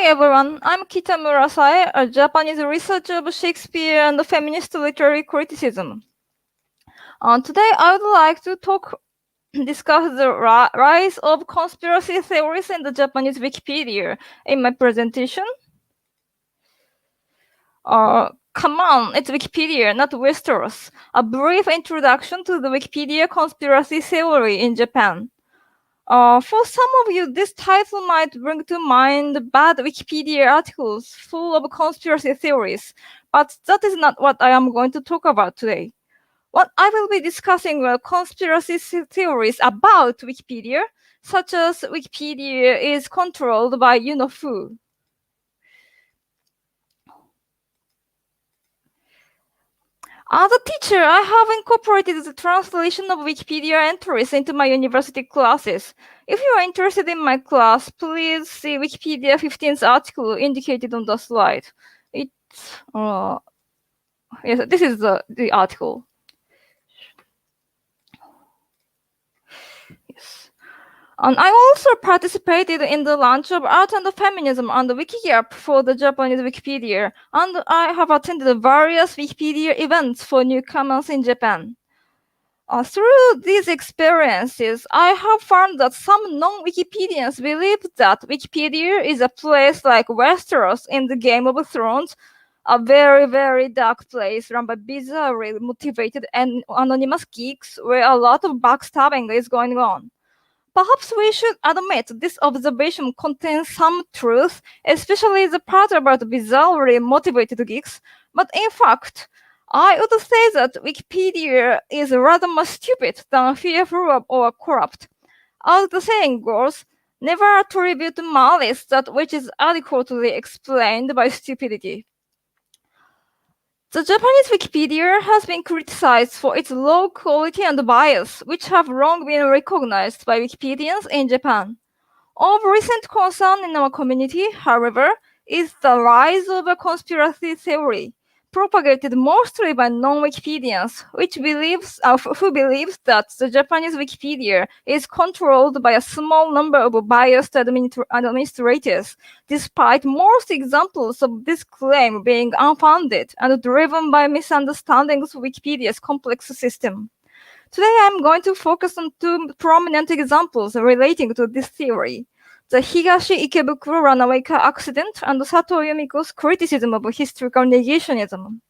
everyone, I'm Kitamura Sae, a Japanese researcher of Shakespeare and feminist literary criticism. Today I would like to discuss the rise of conspiracy theories in the Japanese Wikipedia. In my presentation, come on, it's Wikipedia, not Westeros. A brief introduction to the Wikipedia conspiracy theory in Japan. For some of you, this title might bring to mind bad Wikipedia articles full of conspiracy theories, but that is not what I am going to talk about today. What I will be discussing are conspiracy theories about Wikipedia, such as Wikipedia is controlled by you-know-who. As a teacher, I have incorporated the translation of Wikipedia entries into my university classes. If you are interested in my class, please see Wikipedia 15th article indicated on the slide. Yes, this is the article. Yes. And I also participated in the launch of Art and Feminism on the Wikigap for the Japanese Wikipedia, and I have attended various Wikipedia events for newcomers in Japan. Through these experiences, I have found that some non-Wikipedians believe that Wikipedia is a place like Westeros in the Game of Thrones, a very, very dark place run by bizarrely motivated and anonymous geeks where a lot of backstabbing is going on. Perhaps we should admit this observation contains some truth, especially the part about bizarrely motivated geeks, but in fact, I would say that Wikipedia is rather more stupid than fearful or corrupt. As the saying goes, never attribute malice that which is adequately explained by stupidity. The Japanese Wikipedia has been criticized for its low quality and bias, which have long been recognized by Wikipedians in Japan. Of recent concern in our community, however, is the rise of a conspiracy theory, propagated mostly by non-Wikipedians, who believes that the Japanese Wikipedia is controlled by a small number of biased administrators, despite most examples of this claim being unfounded and driven by misunderstandings of Wikipedia's complex system. Today I'm going to focus on two prominent examples relating to this theory: the Higashi Ikebukuro runaway car accident and Sato Yumiko's criticism of historical negationism.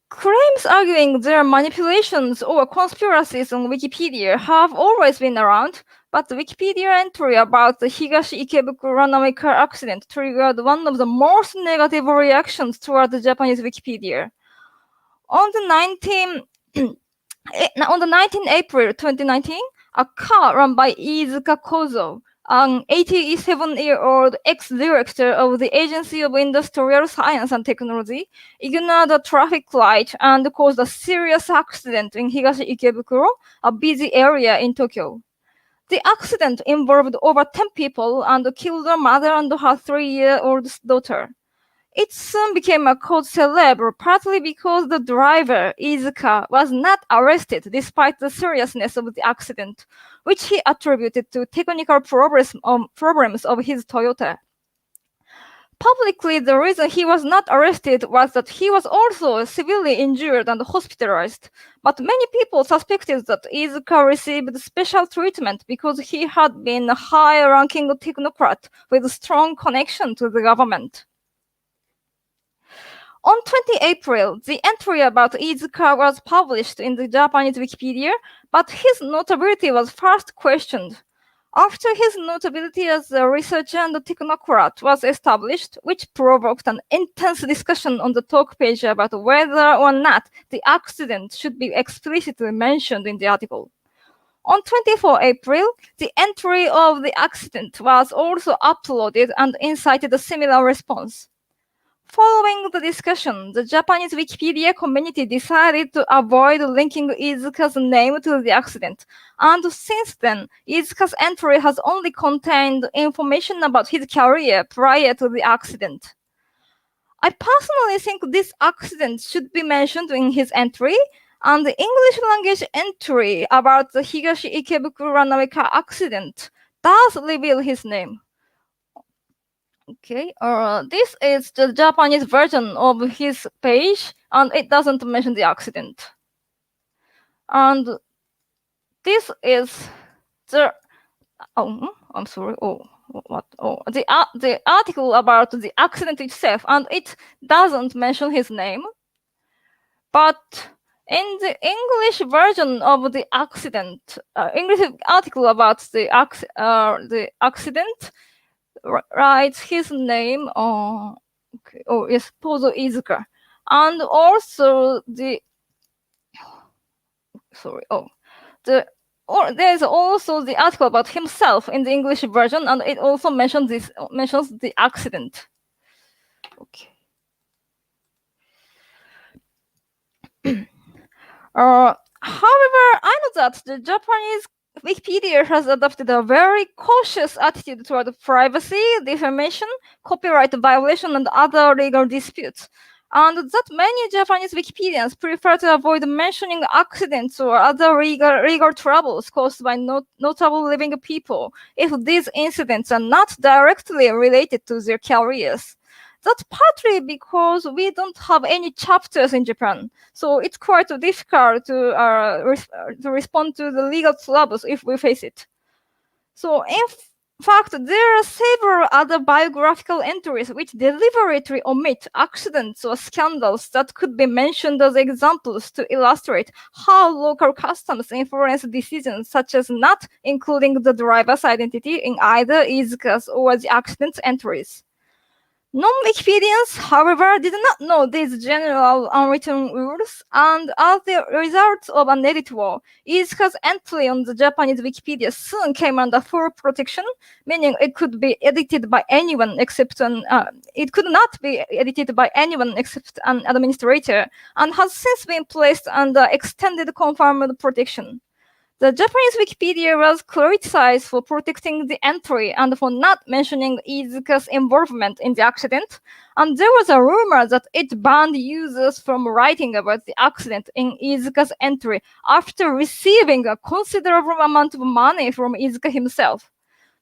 Claims arguing there are manipulations or conspiracies on Wikipedia have always been around, but the Wikipedia entry about the Higashi Ikebukuro runaway car accident triggered one of the most negative reactions toward the Japanese Wikipedia. On the 19 April 2019, a car run by Iizuka Kozo, an 87-year-old ex-director of the Agency of Industrial Science and Technology, ignored a traffic light and caused a serious accident in Higashi Ikebukuro, a busy area in Tokyo. The accident involved over 10 people and killed her mother and her 3-year-old daughter. It soon became a cult celebre, partly because the driver, Iizuka, was not arrested despite the seriousness of the accident, which he attributed to technical problems of his Toyota. Publicly, the reason he was not arrested was that he was also severely injured and hospitalized, but many people suspected that Iizuka received special treatment because he had been a high-ranking technocrat with a strong connection to the government. On 20 April, the entry about Iizuka was published in the Japanese Wikipedia, but his notability was first questioned. After his notability as a researcher and a technocrat was established, which provoked an intense discussion on the talk page about whether or not the accident should be explicitly mentioned in the article. On 24 April, the entry of the accident was also uploaded and incited a similar response. Following the discussion, the Japanese Wikipedia community decided to avoid linking Iizuka's name to the accident, and since then, Iizuka's entry has only contained information about his career prior to the accident. I personally think this accident should be mentioned in his entry, and the English language entry about the Higashi Ikebukuro runaway car accident does reveal his name. Okay, this is the Japanese version of his page, and it doesn't mention the accident. And this is the I'm sorry. What? The article about the accident itself, and it doesn't mention his name. But in the English version of the accident, English article about the accident writes his name. Okay. Oh, yes, Tozo Izuka, and also the sorry. There's also the article about himself in the English version, and it also mentions the accident. Okay. However, I know that the Japanese Wikipedia has adopted a very cautious attitude toward privacy, defamation, copyright violation, and other legal disputes. And that many Japanese Wikipedians prefer to avoid mentioning accidents or other legal troubles caused by notable living people if these incidents are not directly related to their careers. That's partly because we don't have any chapters in Japan, so it's quite difficult to respond to the legal troubles if we face it. So in fact, there are several other biographical entries which deliberately omit accidents or scandals that could be mentioned as examples to illustrate how local customs influence decisions, such as not including the driver's identity in either Izuka's or the accidents entries. Non-Wikipedians, however, did not know these general unwritten rules, and as the result of an editor, Izuka's entry on the Japanese Wikipedia soon came under full protection, meaning it could be edited by anyone except it could not be edited by anyone except an administrator, and has since been placed under extended confirmed protection. The Japanese Wikipedia was criticized for protecting the entry and for not mentioning Izuka's involvement in the accident, and there was a rumor that it banned users from writing about the accident in Izuka's entry after receiving a considerable amount of money from Izuka himself.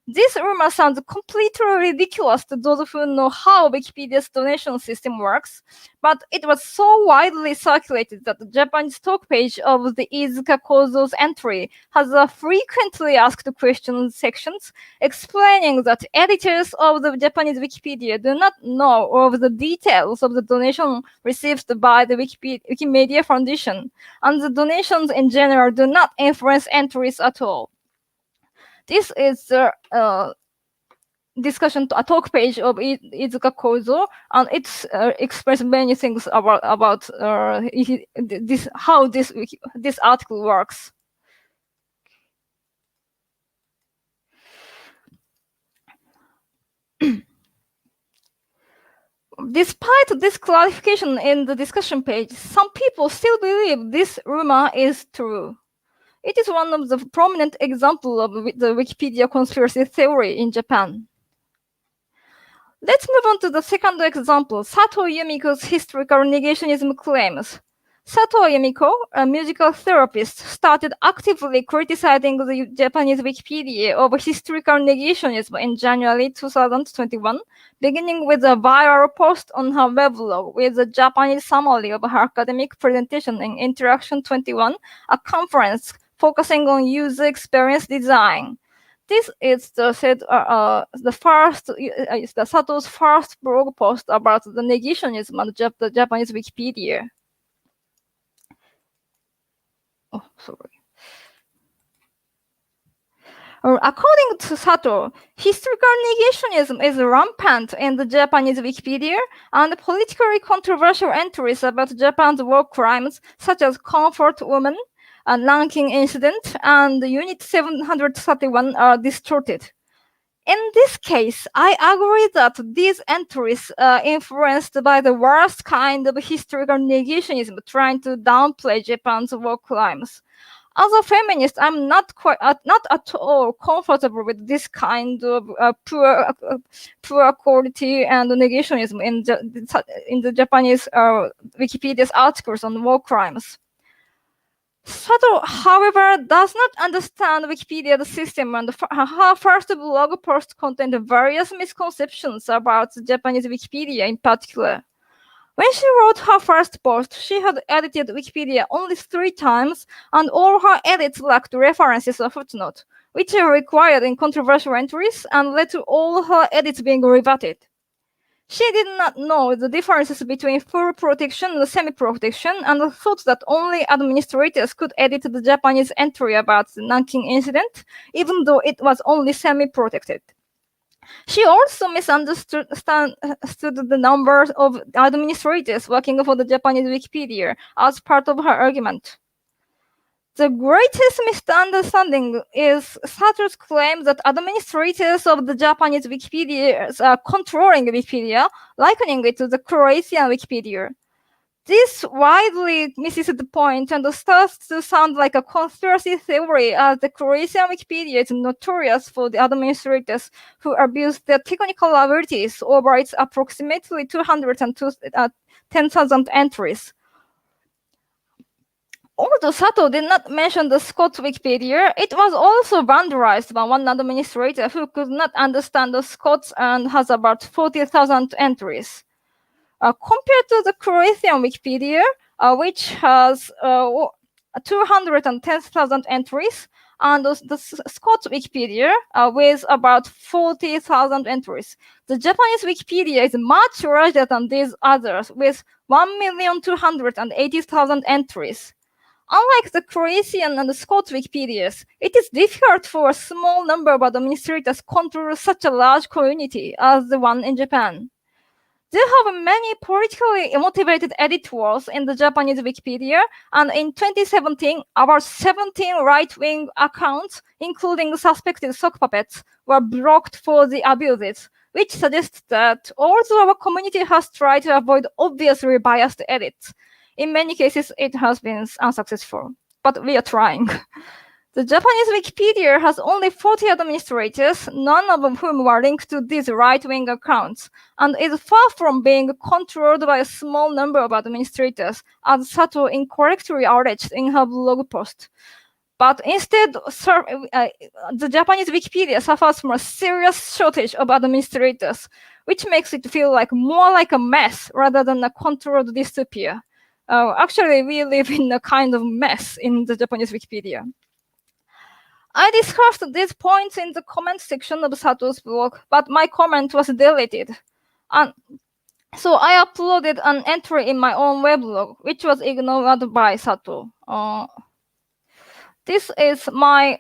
This rumor sounds completely ridiculous to those who know how Wikipedia's donation system works, but it was so widely circulated that the Japanese talk page of the Izuka Kozo's entry has a frequently asked questions sections explaining that editors of the Japanese Wikipedia do not know of the details of the donation received by the Wikimedia Foundation, and the donations in general do not influence entries at all. This is the discussion, a talk page of Izuka Kozo, and it's expressed many things about how this article works. Despite this clarification in the discussion page, some people still believe this rumor is true. It is one of the prominent examples of the Wikipedia conspiracy theory in Japan. Let's move on to the second example, Sato Yumiko's historical negationism claims. Sato Yumiko, a musical therapist, started actively criticizing the Japanese Wikipedia of historical negationism in January 2021, beginning with a viral post on her weblog with a Japanese summary of her academic presentation in Interaction 21, a conference focusing on user experience design. This is the Sato's first blog post about the negationism and the Japanese Wikipedia. Oh, sorry. According to Sato, historical negationism is rampant in the Japanese Wikipedia, and politically controversial entries about Japan's war crimes, such as Comfort Woman, a Nanking incident, and Unit 731 are distorted. In this case, I agree that these entries are influenced by the worst kind of historical negationism trying to downplay Japan's war crimes. As a feminist, I'm not at all comfortable with this kind of poor quality and negationism in the Japanese Wikipedia's articles on war crimes. Sato, however, does not understand Wikipedia's system, and her first blog post contained various misconceptions about Japanese Wikipedia in particular. When she wrote her first post, she had edited Wikipedia only 3 times, and all her edits lacked references or footnotes, which are required in controversial entries and led to all her edits being reverted. She did not know the differences between full protection and semi-protection, and thought that only administrators could edit the Japanese entry about the Nanking incident, even though it was only semi-protected. She also misunderstood the numbers of administrators working for the Japanese Wikipedia as part of her argument. The greatest misunderstanding is Sato's claim that administrators of the Japanese Wikipedia are controlling Wikipedia, likening it to the Croatian Wikipedia. This widely misses the point and starts to sound like a conspiracy theory, as the Croatian Wikipedia is notorious for the administrators who abuse their technical abilities over its approximately 210,000 entries. Although Sato did not mention the Scots Wikipedia, it was also vandalized by one administrator who could not understand the Scots and has about 40,000 entries. Compared to the Croatian Wikipedia, which has 210,000 entries, and the Scots Wikipedia with about 40,000 entries. The Japanese Wikipedia is much larger than these others, with 1,280,000 entries. Unlike the Croatian and the Scots Wikipedias, it is difficult for a small number of administrators to control such a large community as the one in Japan. There have many politically motivated editors in the Japanese Wikipedia, and in 2017, about 17 right-wing accounts, including suspected sock puppets, were blocked for the abuses, which suggests that although our community has tried to avoid obviously biased edits, in many cases it has been unsuccessful. But we are trying. The Japanese Wikipedia has only 40 administrators, none of whom were linked to these right-wing accounts, and is far from being controlled by a small number of administrators, as Sato incorrectly alleged in her blog post. But instead, the Japanese Wikipedia suffers from a serious shortage of administrators, which makes it feel more like a mess rather than a controlled dystopia. Actually, we live in a kind of mess in the Japanese Wikipedia. I discussed these points in the comment section of Sato's blog, but my comment was deleted. And so I uploaded an entry in my own weblog, which was ignored by Sato. This is my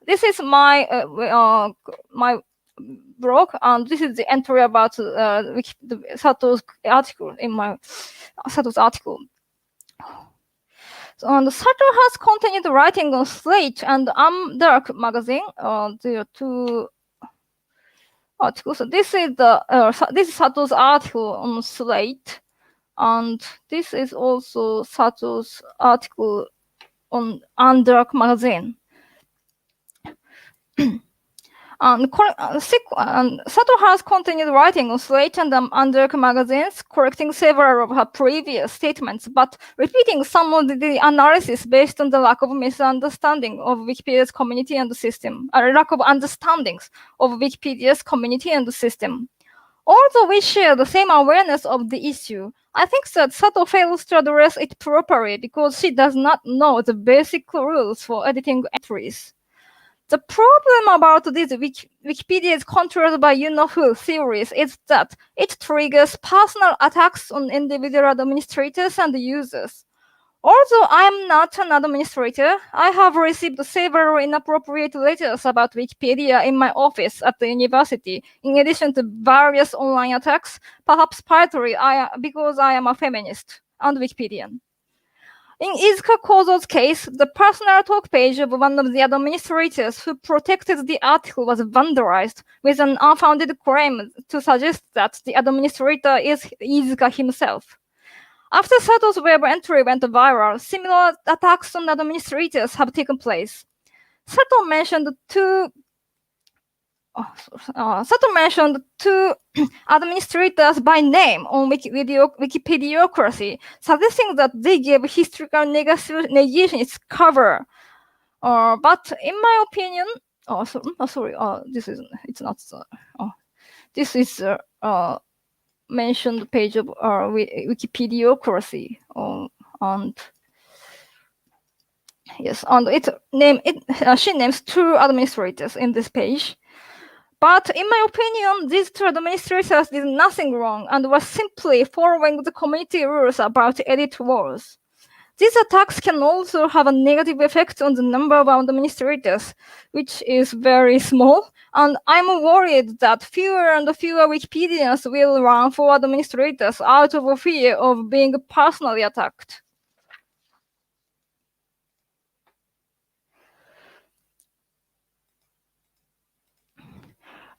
this is my my blog, and this is the entry about Sato's article in my Sato's article. And Sato has continued writing on Slate and Dark magazine. There are 2 articles. So this is Sato's article on Slate, and this is also Sato's article on Dark magazine. And Sato has continued writing on Slate and Dark magazines, correcting several of her previous statements, but repeating some of the analysis based on the lack of misunderstanding of Wikipedia's community and the system, lack of understandings of Wikipedia's community and the system. Although we share the same awareness of the issue, I think that Sato fails to address it properly because she does not know the basic rules for editing entries. The problem about this Wikipedia is controlled by you-know-who theories is that it triggers personal attacks on individual administrators and users. Although I am not an administrator, I have received several inappropriate letters about Wikipedia in my office at the university, in addition to various online attacks, perhaps partly because I am a feminist and Wikipedian. In Izuka Kozo's case, the personal talk page of one of the administrators who protected the article was vandalized with an unfounded claim to suggest that the administrator is Izuka himself. After Sato's web entry went viral, similar attacks on administrators have taken place. Sato mentioned 2 Sato mentioned two administrators by name on Wikipediocracy, suggesting that they gave historical negation its cover. But in my opinion, this is it's not. This is mentioned page of Wikipediocracy, and yes, and she names two administrators in this page. But in my opinion, these two administrators did nothing wrong and were simply following the community rules about edit wars. These attacks can also have a negative effect on the number of administrators, which is very small, and I'm worried that fewer and fewer Wikipedians will run for administrators out of fear of being personally attacked.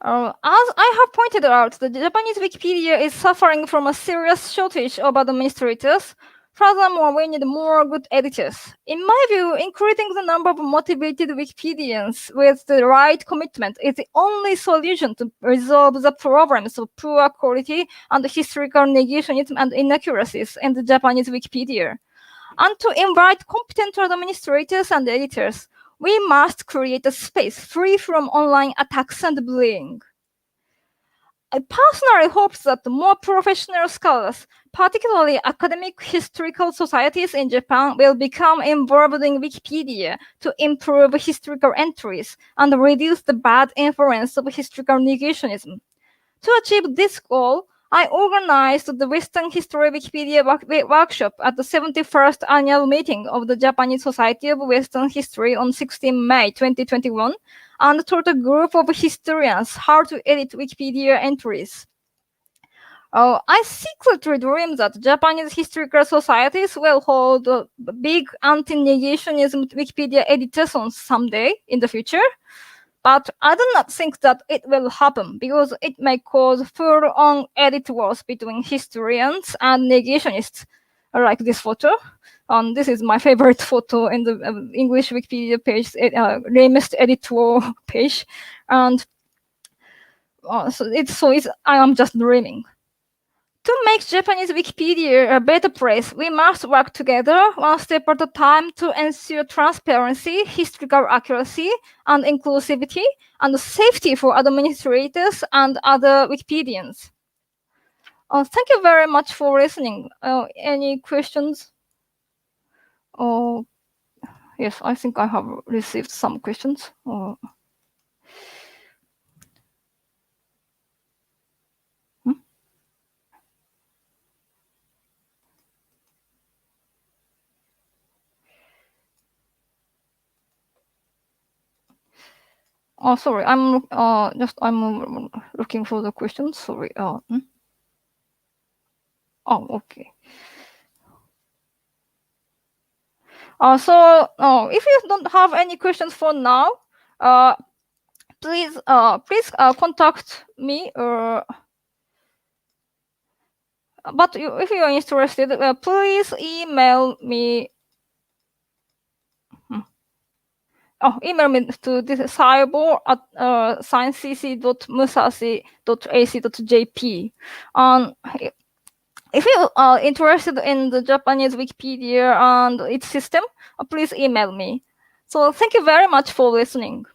As I have pointed out, the Japanese Wikipedia is suffering from a serious shortage of administrators. Furthermore, we need more good editors. In my view, increasing the number of motivated Wikipedians with the right commitment is the only solution to resolve the problems of poor quality and historical negationism and inaccuracies in the Japanese Wikipedia. And to invite competent administrators and editors, we must create a space free from online attacks and bullying. I personally hope that more professional scholars, particularly academic historical societies in Japan, will become involved in Wikipedia to improve historical entries and reduce the bad influence of historical negationism. To achieve this goal, I organized the Western History Wikipedia workshop at the 71st annual meeting of the Japanese Society of Western History on 16 May 2021 and taught a group of historians how to edit Wikipedia entries. I secretly dream that Japanese historical societies will hold big anti-negationism Wikipedia editathons someday in the future. But I do not think that it will happen because it may cause full-on edit wars between historians and negationists, like this photo. And this is my favorite photo in the English Wikipedia page, lamest edit war page. And I am just dreaming. To make Japanese Wikipedia a better place, we must work together one step at a time to ensure transparency, historical accuracy, and inclusivity, and safety for administrators and other Wikipedians. Thank you very much for listening. Any questions? Yes, I think I have received some questions. Sorry, I'm looking for the questions. Sorry. Okay. If you don't have any questions for now, please contact me. But if you are interested, please email me. Email me to this science.musashi.musashi.ac.jp. If you are interested in the Japanese Wikipedia and its system, please email me. So thank you very much for listening.